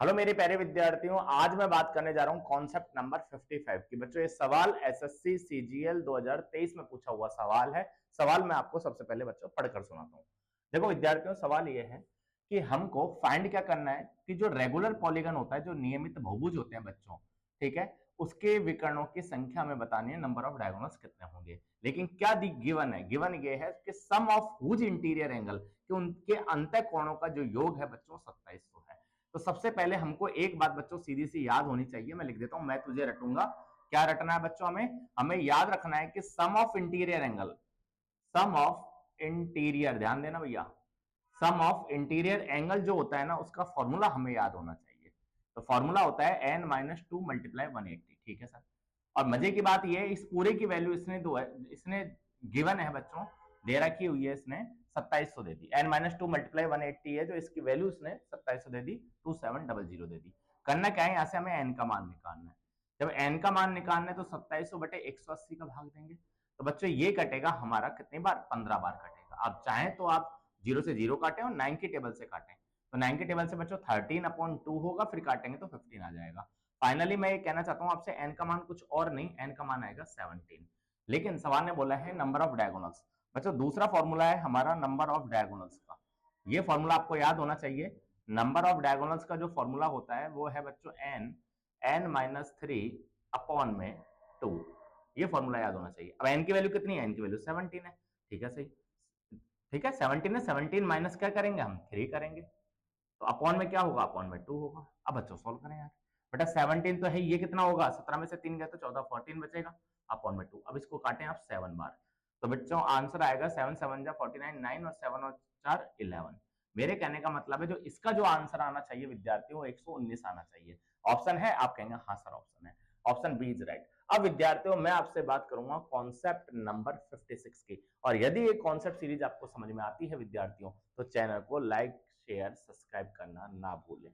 Hello मेरे प्यारे विद्यार्थियों, आज मैं बात करने जा रहा हूं कॉन्सेप्ट नंबर 55 की। बच्चों, ये सवाल एसएससी सीजीएल 2023 में पूछा हुआ सवाल है। सवाल मैं आपको सबसे पहले बच्चों पढ़कर सुनाता हूं। देखो विद्यार्थियों, सवाल ये है कि हमको फाइंड क्या करना है कि जो रेगुलर पॉलीगन होता है, जो नियमित बहुभुज होते हैं बच्चों, ठीक है, उसके विकर्णों की संख्या हमें बतानी है, नंबर ऑफ डायगोनल्स कितने होंगे। लेकिन क्या गिवन है? गिवन ये है कि sum of whose interior angle, कि उनके अंतः कोणों का जो योग है बच्चों 2700 है। तो सबसे पहले हमको एक बात बच्चों सीधी सी याद होनी चाहिए, मैं लिख देता हूं, मैं तुझे रटूंगा। क्या रटना है बच्चों? हमें हमें याद रखना है कि sum of interior angle, sum of interior, ध्यान देना भैया, सम ऑफ इंटीरियर एंगल जो होता है ना, उसका फॉर्मूला हमें याद होना चाहिए। तो फॉर्मूला होता है n-2 मल्टीप्लाई 180। ठीक है सर। और मजे की बात यह है, इस पूरे की वैल्यू इसने दो है, इसने गिवन है बच्चों, दे रखी हुई है, इसने 2700 दे दी। n-2 मल्टीप्लाई 180 है जो इसकी वैल्यू इसने 2700 दे दी, 2700 दे दी। करना क्या है, यहां से हमें n का मान निकालना है। जब n का मान निकालना है तो 2700 बटे 180 का भाग देंगे। तो बच्चों ये कटेगा हमारा कितनी बार? 15 बार कटेगा। आप चाहें तो आप 0 से 0 काटें और 9 की टेबल से काटें। तो 9 की टेबल से बच्चों 13/2 होगा, फिर काटेंगे तो 15 आ जाएगा। फाइनली मैं ये कहना चाहता हूं आपसे, n का मान कुछ और नहीं, n का मान आएगा 17। लेकिन सवाल ने बोला है नंबर ऑफ डायगोनल्स। बच्चों दूसरा फॉर्मूला है हमारा नंबर ऑफ डायगोनल्स का, ये फॉर्मूला आपको याद होना चाहिए। नंबर ऑफ डायगोनल्स का जो फॉर्मूला होता है वो है बच्चों n-3/2। ये फॉर्मूला याद होना चाहिए। अब n की वैल्यू कितनी है? n की वैल्यू 17 है। ठीक है, सही। ठीक है, 17 है, 17 माइनस क्या करेंगे हम? 3 करेंगे। तो अपॉन में क्या होगा? अपॉन में 2 होगा। अब बच्चों सॉल्व करें यार। बेटा 17 तो है, ये कितना होगा? 17 में से 3 गए तो 14, 14 बचेगा, अपॉन में 2। अब इसको काटें आप 7 बार। तो बच्चों आंसर आएगा 7 7 जा 49, 9 और 7 और 4 11। मेरे कहने का मतलब है जो इसका जो आंसर आना चाहिए विद्यार्थियों, 119 आना चाहिए। ऑप्शन है? आप कहेंगे हाँ सर ऑप्शन है, ऑप्शन बी इज राइट। अब विद्यार्थियों मैं आपसे बात करूंगा कॉन्सेप्ट नंबर 56 की। और यदि ये कॉन्सेप्ट सीरीज आपको समझ में आती है विद्यार्थियों, तो चैनल को लाइक शेयर सब्सक्राइब करना ना भूलें।